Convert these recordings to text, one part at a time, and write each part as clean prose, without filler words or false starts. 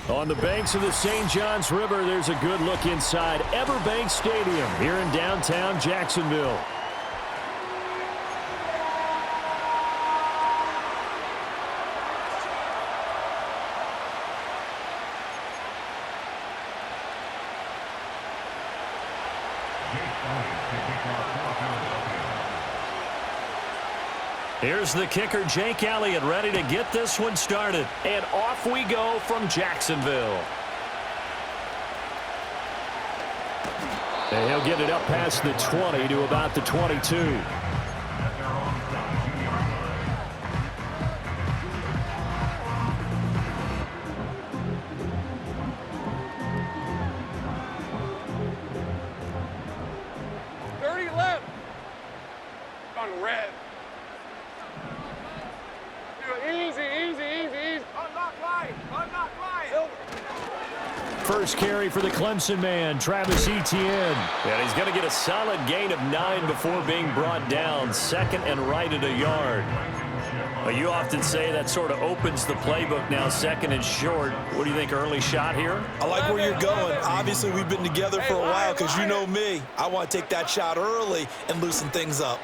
On the banks of the St. Johns River, there's a good look inside Everbank Stadium here in downtown Jacksonville. Here's the kicker, Jake Elliott, ready to get this one started. And off we go from Jacksonville. And he'll get it up past the 20 to about the 22. First carry for the Clemson man, Travis Etienne. And he's going to get a solid gain of 9 before being brought down. Second and right at a yard. Well, you often say that sort of opens the playbook now, second and short. What do you think, early shot here? I like where you're going. Obviously, we've been together for a while because you know me. I want to take that shot early and loosen things up.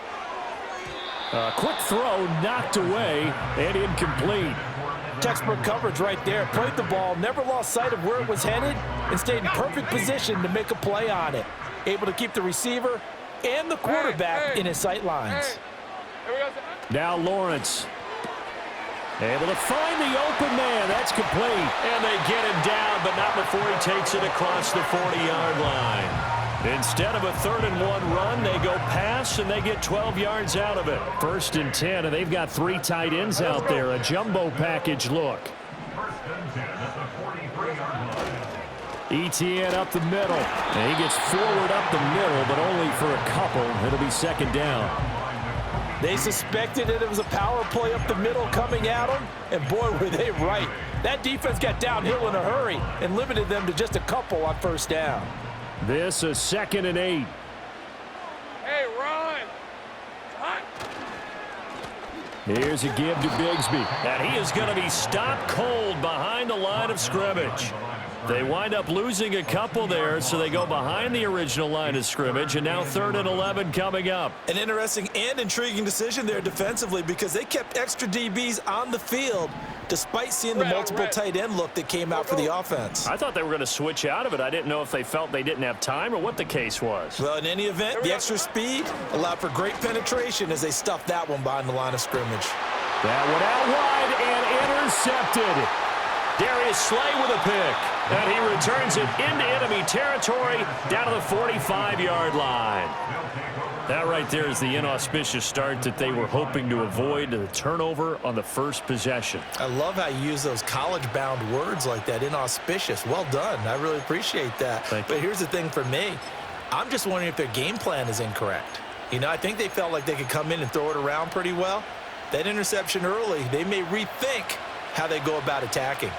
Quick throw, knocked away, and incomplete. Textbook coverage right there. Played the ball, never lost sight of where it was headed, and stayed in perfect position to make a play on it. Able to keep the receiver and the quarterback in his sight lines. Now Lawrence. Able to find the open man. That's complete. And they get him down, but not before he takes it across the 40-yard line. Instead of a 3rd-and-1 run, they go pass, and they get 12 yards out of it. 1st and 10, and they've got 3 tight ends out there. A jumbo package look. Etienne up the middle. And he gets forward up the middle, but only for a couple. It'll be 2nd down. They suspected it was a power play up the middle coming at them, and boy, were they right. That defense got downhill in a hurry and limited them to just a couple on 1st down. This is 2nd and 8. Hey, run! Here's a give to Bigsby. And he is going to be stopped cold behind the line of scrimmage. They wind up losing a couple there, so they go behind the original line of scrimmage, and now 3rd and 11 coming up. An interesting and intriguing decision there defensively because they kept extra DBs on the field despite seeing the multiple tight end look that came out for the offense. I thought they were going to switch out of it. I didn't know if they felt they didn't have time or what the case was. Well, in any event, the extra speed allowed for great penetration as they stuffed that one behind the line of scrimmage. That one out wide and intercepted. Darius Slay with a pick. And he returns it into enemy territory down to the 45-yard line. That right there is the inauspicious start that they were hoping to avoid, the turnover on the first possession. I love how you use those college-bound words like that, inauspicious. Well done. I really appreciate that. But here's the thing for me. I'm just wondering if their game plan is incorrect. You know, I think they felt like they could come in and throw it around pretty well. That interception early, they may rethink how they go about attacking.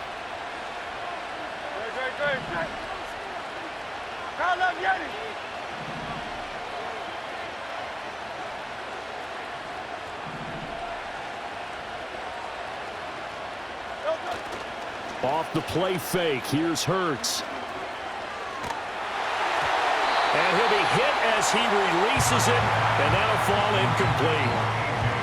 Off the play fake, here's Hurts. And he'll be hit as he releases it, and that'll fall incomplete.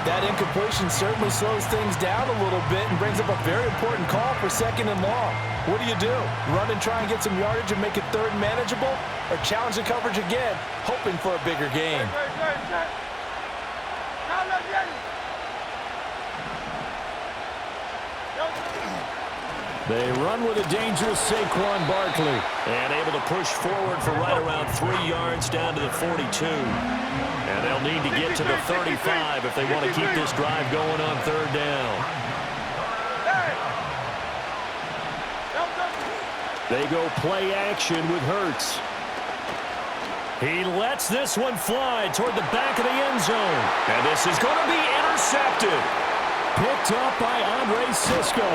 That incompletion certainly slows things down a little bit and brings up a very important call for 2nd and long. What do? Run and try and get some yardage and make it 3rd manageable, or challenge the coverage again, hoping for a bigger gain? They run with a dangerous Saquon Barkley. And able to push forward for right around 3 yards down to the 42. And they'll need to get to the 35 if they want to keep this drive going on 3rd down. They go play action with Hurts. He lets this one fly toward the back of the end zone. And this is going to be intercepted. Picked up by Andre Sisco.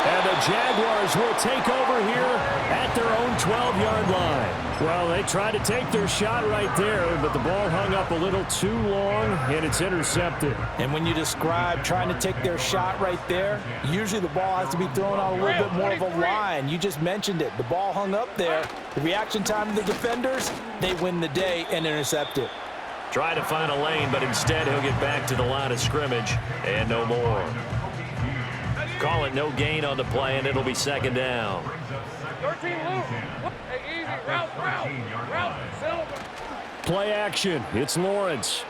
And the Jaguars will take over here at their own 12-yard line. Well, they tried to take their shot right there, but the ball hung up a little too long, and it's intercepted. And when you describe trying to take their shot right there, usually the ball has to be thrown on a little bit more of a line. You just mentioned it. The ball hung up there. The reaction time of the defenders, they win the day and intercept it. Try to find a lane, but instead he'll get back to the line of scrimmage and no more. Call it no gain on the play, and it'll be second down. 13 loose. Hey, easy. Route. Silver. Play action. It's Lawrence.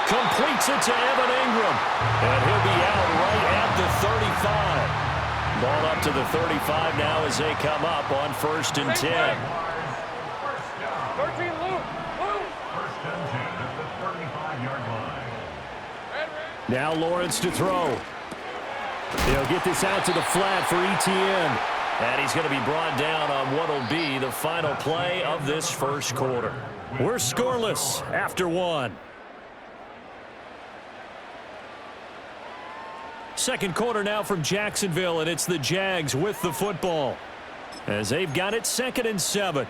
Completes it to Evan Ingram. And he'll be out right at the 35. Ball up to the 35 now as they come up on 1st and 10. 13 loose. First and 10 at the 35-yard line. Now Lawrence to throw. They'll get this out to the flat for Etienne. And he's going to be brought down on what will be the final play of this first quarter. We're scoreless after one. Second quarter now from Jacksonville, and it's the Jags with the football as they've got it 2nd and 7.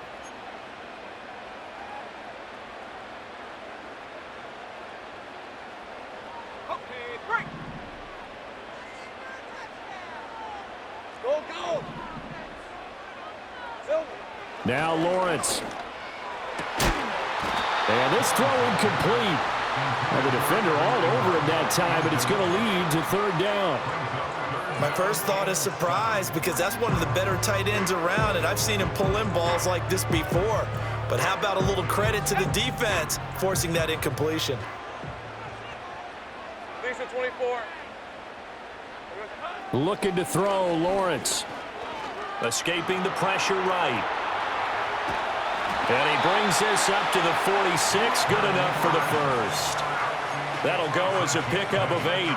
Now Lawrence. And this throw incomplete. And the defender all over him that time, but it's going to lead to 3rd down. My first thought is surprise because that's one of the better tight ends around, and I've seen him pull in balls like this before. But how about a little credit to the defense forcing that incompletion? Lisa 24. Looking to throw, Lawrence. Escaping the pressure right. And he brings this up to the 46. Good enough for the first. That'll go as a pickup of 8.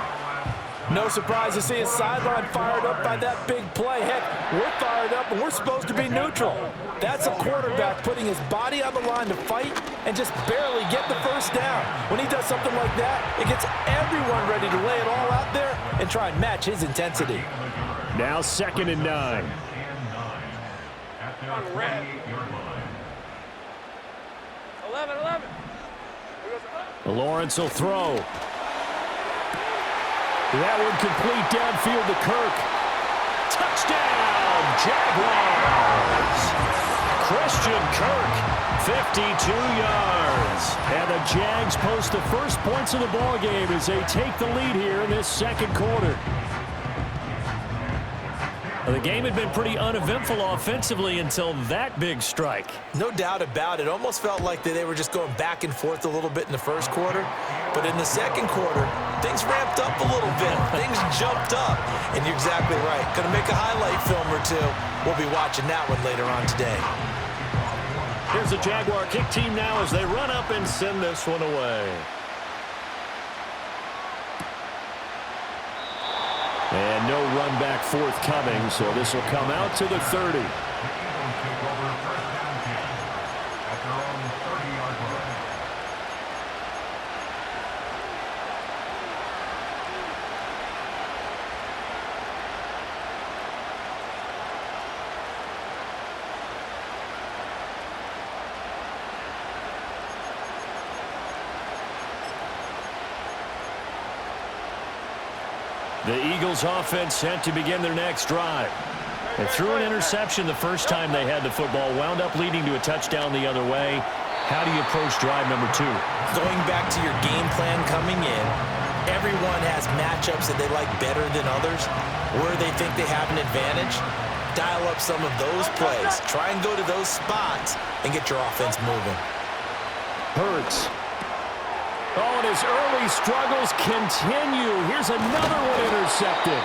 No surprise to see his sideline fired up by that big play. Heck, we're fired up, and we're supposed to be neutral. That's a quarterback putting his body on the line to fight and just barely get the first down. When he does something like that, it gets everyone ready to lay it all out there and try and match his intensity. Now 2nd and 9. On red. 11. Lawrence will throw. That one complete downfield to Kirk. Touchdown, Jaguars! Christian Kirk, 52 yards. And the Jags post the first points of the ball game as they take the lead here in this second quarter. The game had been pretty uneventful offensively until that big strike. No doubt about it. Almost felt like they were just going back and forth a little bit in the first quarter. But in the second quarter, things ramped up a little bit. Things jumped up. And you're exactly right. Going to make a highlight film or two. We'll be watching that one later on today. Here's the Jaguar kick team now as they run up and send this one away. And no run back forthcoming, so this will come out to the 30. The Eagles offense set to begin their next drive. They threw an interception the first time they had the football, wound up leading to a touchdown the other way. How do you approach drive number 2? Going back to your game plan coming in, everyone has matchups that they like better than others, where they think they have an advantage. Dial up some of those plays. Try and go to those spots and get your offense moving. Hurts. Oh, and his early struggles continue. Here's another one intercepted.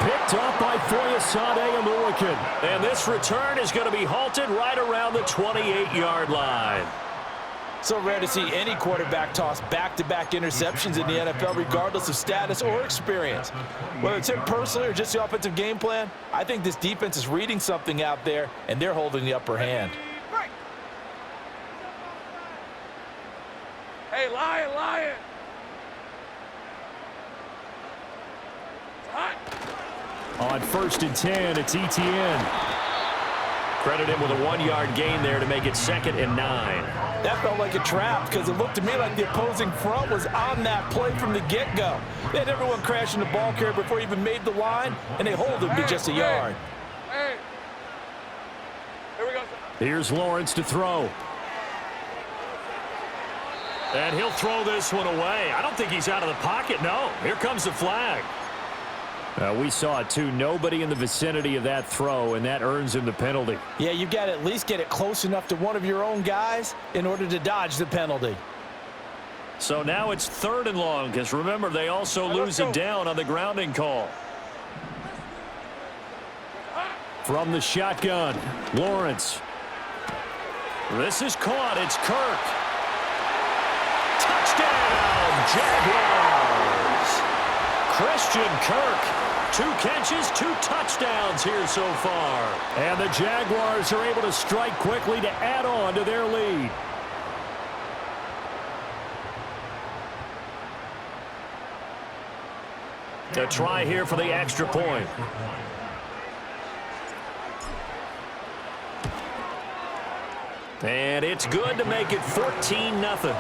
Picked up by Foyesade American. And this return is going to be halted right around the 28-yard line. So rare to see any quarterback toss back-to-back interceptions in the NFL, regardless of status or experience. Whether it's him personally or just the offensive game plan, I think this defense is reading something out there, and they're holding the upper hand. Hey, Lion. On 1st and 10, it's ETN. Credit him with a 1-yard gain there to make it 2nd and 9. That felt like a trap because it looked to me like the opposing front was on that play from the get-go. They had everyone crashing the ball carrier before he even made the line, and they hold him to just a yard. Hey. Here we go. Here's Lawrence to throw. And he'll throw this one away. I don't think he's out of the pocket, no. Here comes the flag. We saw it, too. Nobody in the vicinity of that throw, and that earns him the penalty. Yeah, you've got to at least get it close enough to one of your own guys in order to dodge the penalty. So now it's 3rd and long, because remember, they also lose it down on the grounding call. From the shotgun, Lawrence. This is caught. It's Kirk. Touchdown, Jaguars! Christian Kirk. 2 catches, 2 touchdowns here so far. And the Jaguars are able to strike quickly to add on to their lead. A try here for the extra point. And it's good to make it 14-0.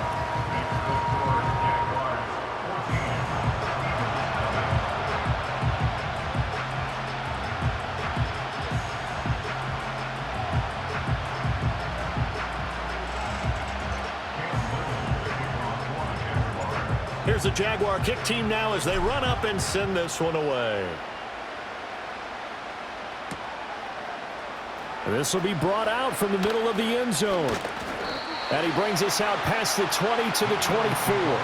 Here's the Jaguar kick team now as they run up and send this one away. This will be brought out from the middle of the end zone. And he brings us out past the 20 to the 24.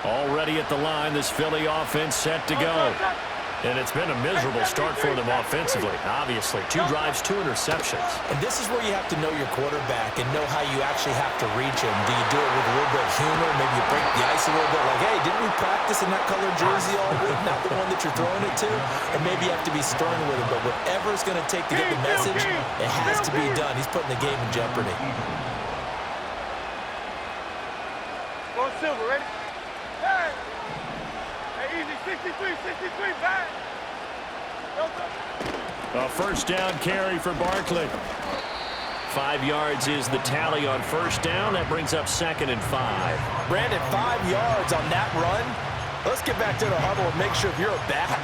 Already at the line, this Philly offense set to go. And it's been a miserable start for them offensively, obviously. 2 drives, 2 interceptions. And this is where you have to know your quarterback and know how you actually have to reach him. Do you do it with a little bit of humor? Maybe you break the ice a little bit like, hey, didn't we practice in that colored jersey all week? Not the one that you're throwing it to? Or maybe you have to be stern with him. But whatever it's going to take to get the message, it has to be done. He's putting the game in jeopardy. Go Silver, ready? Hey! Hey, easy, 63, back! A 1st down carry for Barkley. 5 yards is the tally on 1st down. That brings up 2nd and 5. Brandon, 5 yards on that run. Let's get back to the huddle and make sure if you're a back,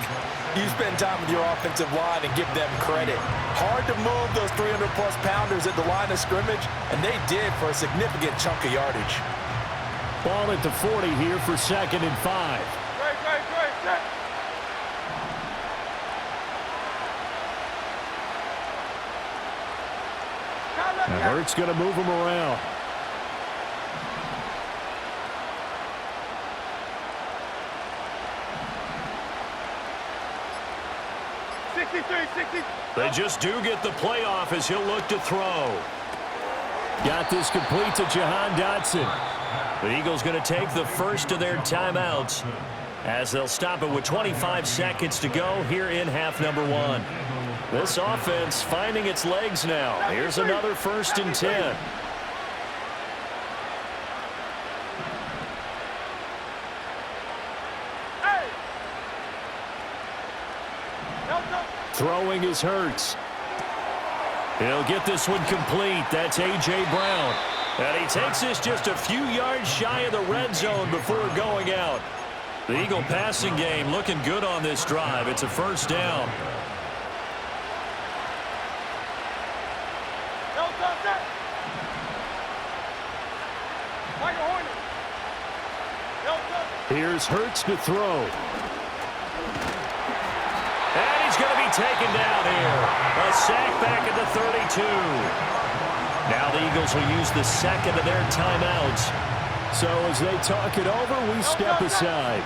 you spend time with your offensive line and give them credit. Hard to move those 300-plus pounders at the line of scrimmage, and they did for a significant chunk of yardage. Ball at the 40 here for 2nd and 5. Great, set. And Hurts going to move him around. They just do get the playoff as he'll look to throw. Got this complete to Jahan Dotson. The Eagles going to take the first of their timeouts as they'll stop it with 25 seconds to go here in half number 1. This offense finding its legs now. Here's another 1st and 10. Throwing is Hurts. He'll get this one complete. That's A.J. Brown. And he takes this just a few yards shy of the red zone before going out. The Eagle passing game looking good on this drive. It's a 1st down. Here's Hurts to throw. And he's going to be taken down here. A sack back at the 32. Now the Eagles will use the 2nd of their timeouts. So as they talk it over, we step aside.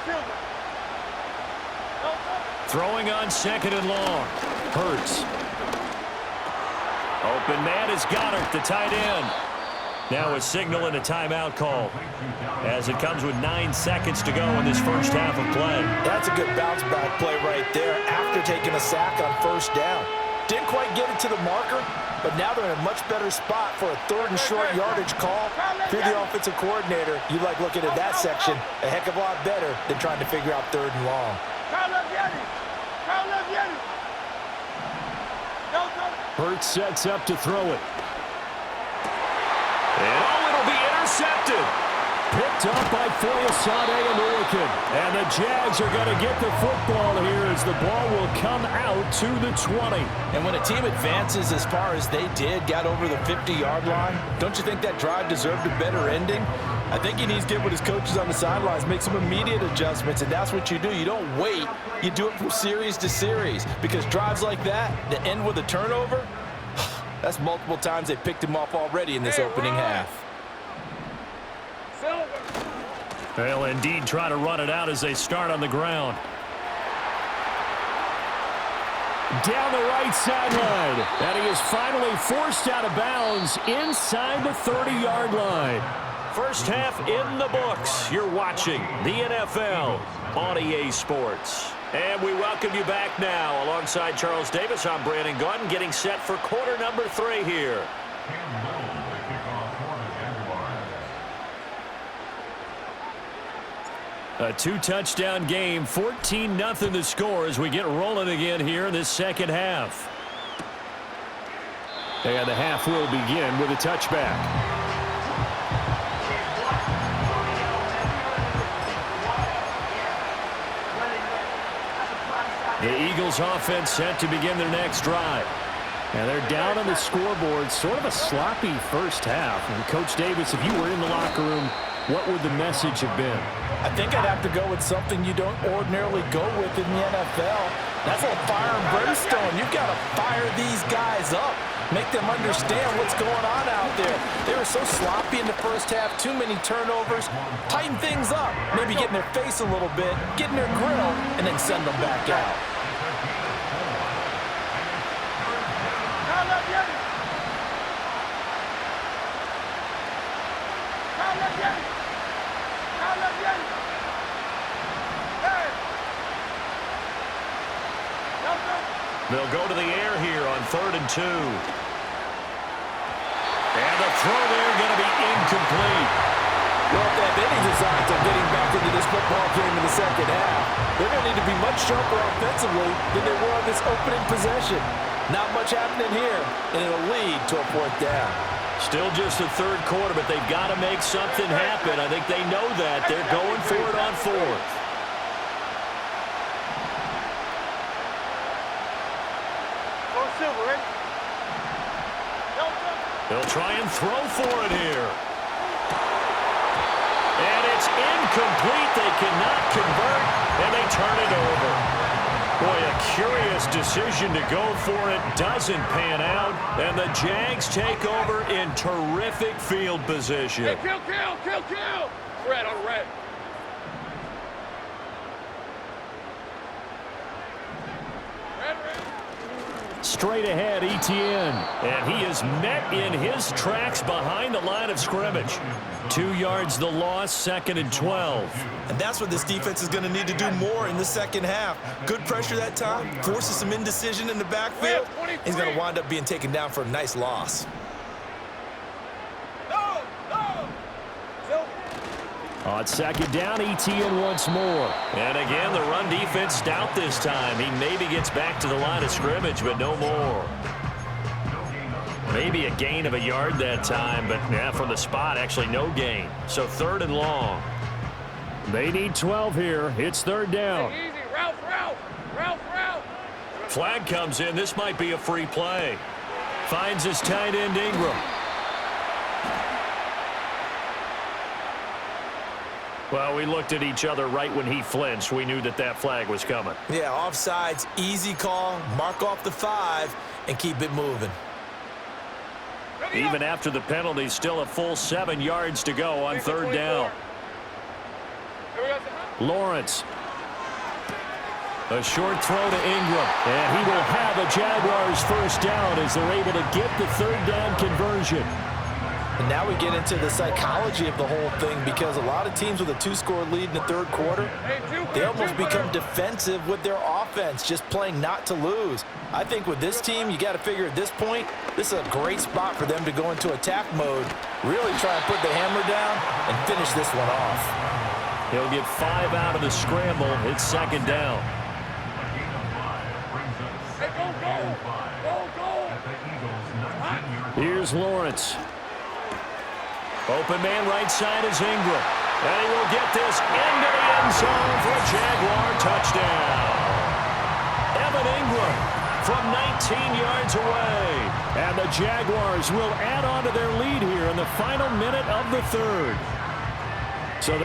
Silver. Throwing on 2nd and long. Hurts. Open man is Goddard, the tight end. Now a signal and a timeout call as it comes with 9 seconds to go in this first half of play. That's a good bounce-back play right there after taking a sack on 1st down. Didn't quite get it to the marker, but now they're in a much better spot for a 3rd and short yardage call. If you're the offensive coordinator, you like looking at that section a heck of a lot better than trying to figure out 3rd and long. Hurts sets up to throw it. And it'll be intercepted. Picked up by Foyesade and Orkin. And the Jags are going to get the football here as the ball will come out to the 20. And when a team advances as far as they did, got over the 50-yard line, don't you think that drive deserved a better ending? I think he needs to get with his coaches on the sidelines, make some immediate adjustments, and that's what you do. You don't wait. You do it from series to series because drives like that end with a turnover, that's multiple times they picked him off already in this opening half. They'll indeed try to run it out as they start on the ground. Down the right sideline. And he is finally forced out of bounds inside the 30-yard line. First half in the books. You're watching the NFL on EA Sports. And we welcome you back now. Alongside Charles Davis, I'm Brandon Gordon, getting set for quarter number 3 here. A 2-touchdown game, 14-0 the score as we get rolling again here in this second half. And the half will begin with a touchback. The Eagles offense set to begin their next drive. And they're down on the scoreboard, sort of a sloppy first half. And Coach Davis, if you were in the locker room, what would the message have been? I think I'd have to go with something you don't ordinarily go with in the NFL. That's a fire and brimstone. You've got to fire these guys up. Make them understand what's going on out there. They were so sloppy in the first half, too many turnovers. Tighten things up. Maybe get in their face a little bit, get in their grill, and then send them back out. They'll go to the air here on 3rd and 2. And the throw there going to be incomplete. Well, if they have any designs on getting back into this football game in the second half, they're going to need to be much sharper offensively than they were on this opening possession. Not much happening here, and it'll lead to a 4th down. Still just the 3rd quarter, but they've got to make something happen. I think they know that. They're going for it on 4th. They'll try and throw for it here. And it's incomplete. They cannot convert, and they turn it over. Boy, a curious decision to go for it. Doesn't pan out, and the Jags take over in terrific field position. Hey, kill. Red on red. Straight ahead, Etienne. And he is met in his tracks behind the line of scrimmage. 2 yards the loss, 2nd and 12. And that's what this defense is going to need to do more in the second half. Good pressure that time, forces some indecision in the backfield. He's going to wind up being taken down for a nice loss. On 2nd down, Etienne once more. And again, the run defense stout this time. He maybe gets back to the line of scrimmage, but no more. Maybe a gain of a yard that time, but yeah, from the spot, actually no gain. So 3rd and long. They need 12 here. It's 3rd down. Hey, easy. Ralph. Flag comes in. This might be a free play. Finds his tight end, Ingram. Well, we looked at each other right when he flinched. We knew that that flag was coming. Yeah, offsides, easy call, mark off the 5, and keep it moving. Even after the penalty, still a full 7 yards to go on 3rd down. Lawrence. A short throw to Ingram. And he will have a Jaguars first down as they're able to get the third down conversion. And now we get into the psychology of the whole thing, because a lot of teams with a 2-score lead in the third quarter, they almost become defensive with their offense, just playing not to lose. I think with this team, you got to figure at this point, this is a great spot for them to go into attack mode, really try and put the hammer down and finish this one off. He'll get 5 out of the scramble. It's second down. Hey, go. Here's Lawrence. Open man right side is Ingram. And he will get this into the end zone for a Jaguar touchdown. Evan Ingram from 19 yards away. And the Jaguars will add on to their lead here in the final minute of the third. So